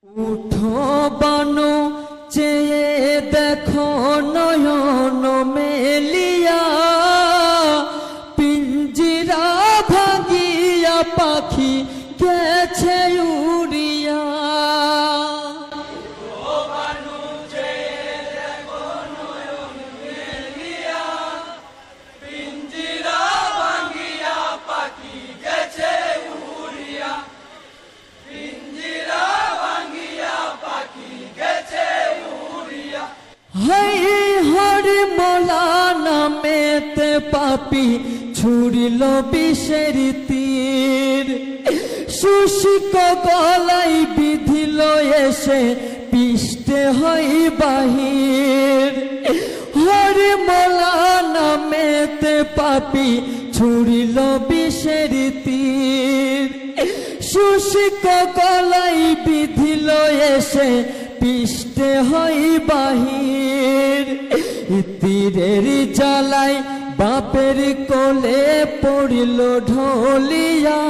উঠো বানো চেয়ে দেখো নয়ন মেলিয়া, পিঞ্জিরা ভাঙিয়া পাখি গেছে উড়িয়া। হরি মোলা নামেতে পাপি ছুড়িল বিষের তীর, শুষ্ক গলাই বিধিল এসে পিষ্টে হই বাহির। হরি মোলা নামেতে পাপি ছুড়িল বিষের তীর, শুষ্ক গলাই বিধিল এসে পিষ্টে হই বাহির। তীরের জ্বালায় বাপের কোলে পড়িল ঢলিয়া।